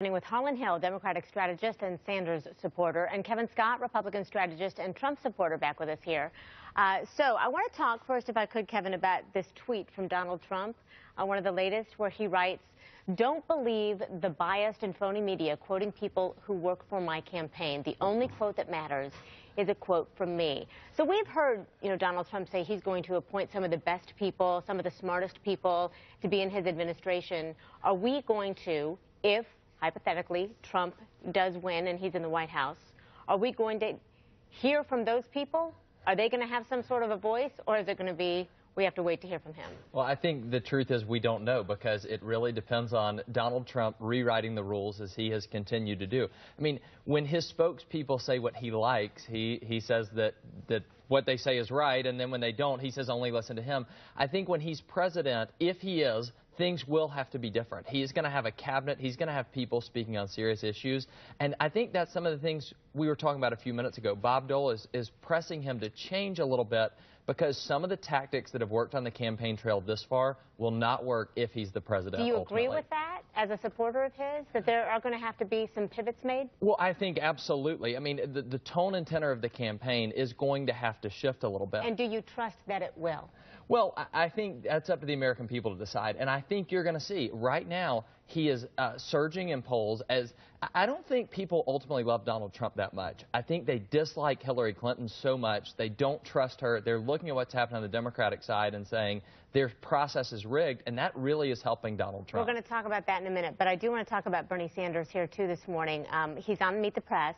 With Harlan Hill, Democratic strategist and Sanders supporter, and Kevin Scott, Republican strategist and Trump supporter, back with us here. So I want to talk first, if I could, Kevin, about this tweet from Donald Trump, one of the latest, where he writes, "Don't believe the biased and phony media quoting people who work for my campaign. The only quote that matters is a quote from me." So we've heard, Donald Trump say he's going to appoint some of the best people, some of the smartest people to be in his administration. Are we going to, if hypothetically Trump does win and he's in the White House, are we going to hear from those people? Are they going to have some sort of a voice, or is it going to be we have to wait to hear from him? Well, I think the truth is we don't know, because it really depends on Donald Trump rewriting the rules as he has continued to do. I mean, when his spokespeople say what he likes, he says that what they say is right, and then when they don't, he says only listen to him. I think when he's president, if he is, things will have to be different. He's going to have a cabinet. He's going to have people speaking on serious issues. And I think that's some of the things we were talking about a few minutes ago. Bob Dole is pressing him to change a little bit, because some of the tactics that have worked on the campaign trail this far will not work if he's the president. Do you ultimately agree with that as a supporter of his, that there are going to have to be some pivots made? Well, I think absolutely. I mean, the tone and tenor of the campaign is going to have to shift a little bit. And do you trust that it will? Well, I think that's up to the American people to decide. And I think you're going to see right now he is surging in polls. I don't think people ultimately love Donald Trump that much. I think they dislike Hillary Clinton so much. They don't trust her. They're looking at what's happening on the Democratic side and saying their process is rigged, and that really is helping Donald Trump. We're going to talk about that in a minute, but I do want to talk about Bernie Sanders here, too, this morning. He's on Meet the Press,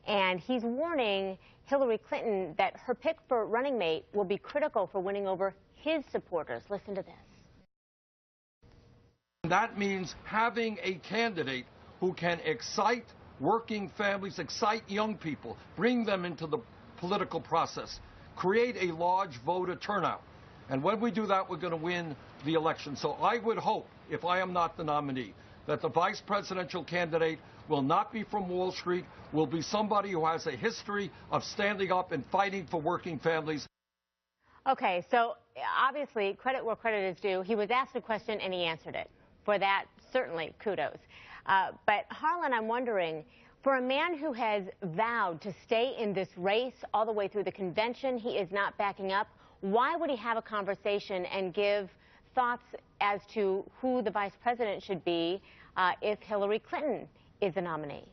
and he's warning Hillary Clinton that her pick for running mate will be critical for winning over his supporters. Listen to this. That means having a candidate who can excite working families, excite young people, bring them into the political process, create a large voter turnout. And when we do that, we're going to win the election. So I would hope, if I am not the nominee, that the vice presidential candidate will not be from Wall Street, will be somebody who has a history of standing up and fighting for working families. Okay, so obviously, credit where credit is due. He was asked a question and he answered it. For that, certainly, kudos. But Harlan, I'm wondering, for a man who has vowed to stay in this race all the way through the convention, he is not backing up, why would he have a conversation and give thoughts as to who the vice president should be if Hillary Clinton is the nominee?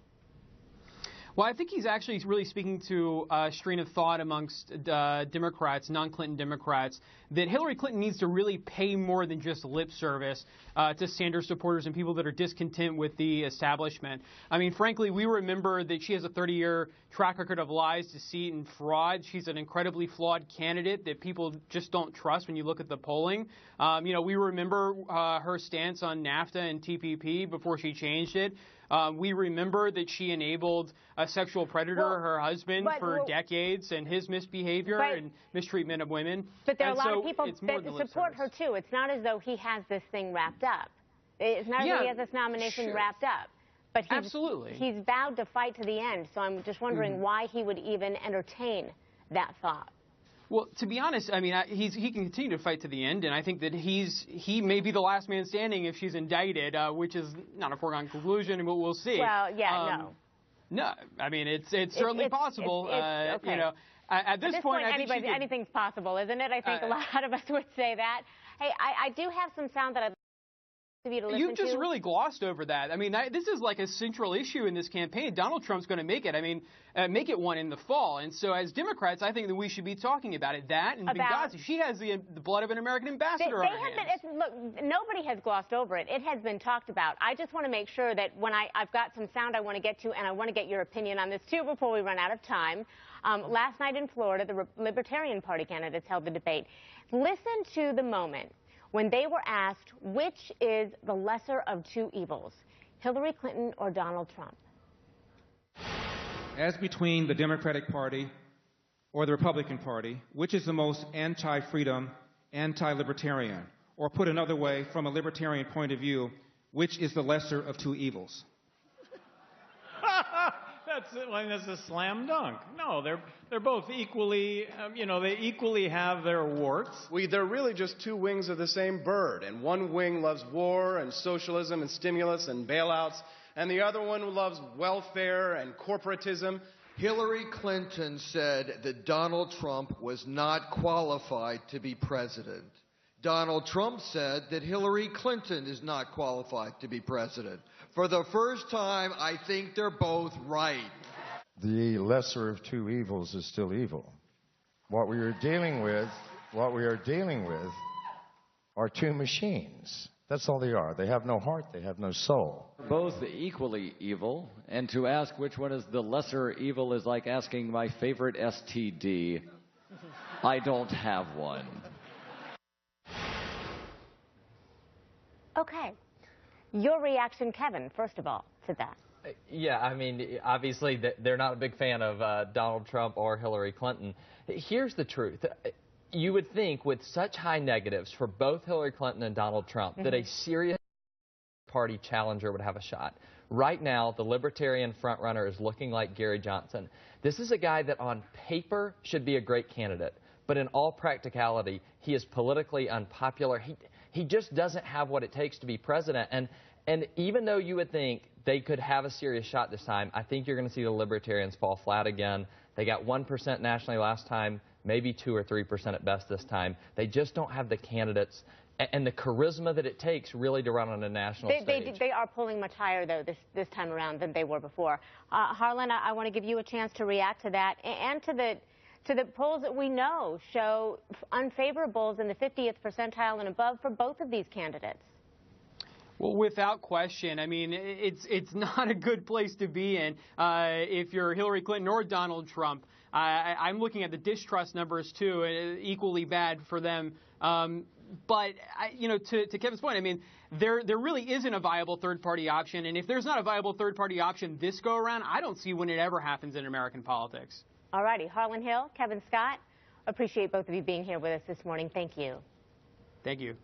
Well, I think he's actually really speaking to a strain of thought amongst Democrats, non-Clinton Democrats, that Hillary Clinton needs to really pay more than just lip service to Sanders supporters and people that are discontent with the establishment. I mean, frankly, we remember that she has a 30-year track record of lies, deceit, and fraud. She's an incredibly flawed candidate that people just don't trust when you look at the polling. We remember her stance on NAFTA and TPP before she changed it. We remember that she enabled a sexual predator, her husband, for decades, and his misbehavior and mistreatment of women. But there are a lot of people that support her, too. It's not as though he has this thing wrapped up. It's not as though he has this nomination wrapped up. But he's vowed to fight to the end. So I'm just wondering why he would even entertain that thought. Well, to be honest, I mean, he can continue to fight to the end, and I think that he may be the last man standing if she's indicted, which is not a foregone conclusion, but we'll see. Well, yeah, no. No, I mean, it's certainly possible. Okay. At this point, I think anything's possible, isn't it? I think a lot of us would say that. Hey, I do have some sound that I'd like you to listen to. You just really glossed over that. I mean, this is like a central issue in this campaign. Donald Trump's going to make it. I mean, make it one in the fall. And so as Democrats, I think that we should be talking about it. That and Benghazi. She has the blood of an American ambassador on her hands. Look, nobody has glossed over it. It has been talked about. I just want to make sure that when I've got some sound I want to get to, and I want to get your opinion on this, too, before we run out of time. Last night in Florida, the Libertarian Party candidates held the debate. Listen to the moment when they were asked which is the lesser of two evils, Hillary Clinton or Donald Trump. As between the Democratic Party or the Republican Party, which is the most anti-freedom, anti-libertarian? Or put another way, from a libertarian point of view, which is the lesser of two evils? That's a slam dunk. No, they're both equally, they equally have their warts. They're really just two wings of the same bird, and one wing loves war and socialism and stimulus and bailouts, and the other one who loves welfare and corporatism. Hillary Clinton said that Donald Trump was not qualified to be president. Donald Trump said that Hillary Clinton is not qualified to be president. For the first time, I think they're both right. The lesser of two evils is still evil. What we are dealing with are two machines. That's all they are. They have no heart, they have no soul. Both equally evil, and to ask which one is the lesser evil is like asking my favorite STD. I don't have one. Okay. Your reaction, Kevin, first of all, to that. Yeah, I mean, obviously they're not a big fan of Donald Trump or Hillary Clinton. Here's the truth. You would think with such high negatives for both Hillary Clinton and Donald Trump that a serious party challenger would have a shot. Right now, the Libertarian frontrunner is looking like Gary Johnson. This is a guy that on paper should be a great candidate, but in all practicality, he is politically unpopular. He just doesn't have what it takes to be president. And even though you would think they could have a serious shot this time, I think you're going to see the Libertarians fall flat again. They got 1% nationally last time, maybe 2 or 3% at best this time. They just don't have the candidates and the charisma that it takes really to run on a national stage. They are polling much higher, though, this time around than they were before. Harlan, I want to give you a chance to react to that and to the polls that we know show unfavorables in the 50th percentile and above for both of these candidates. Well, without question. I mean, it's not a good place to be in if you're Hillary Clinton or Donald Trump. I'm looking at the distrust numbers, too, equally bad for them. But, you know, to Kevin's point, I mean, there really isn't a viable third-party option. And if there's not a viable third-party option this go-around, I don't see when it ever happens in American politics. All righty. Harlan Hill, Kevin Scott, appreciate both of you being here with us this morning. Thank you. Thank you.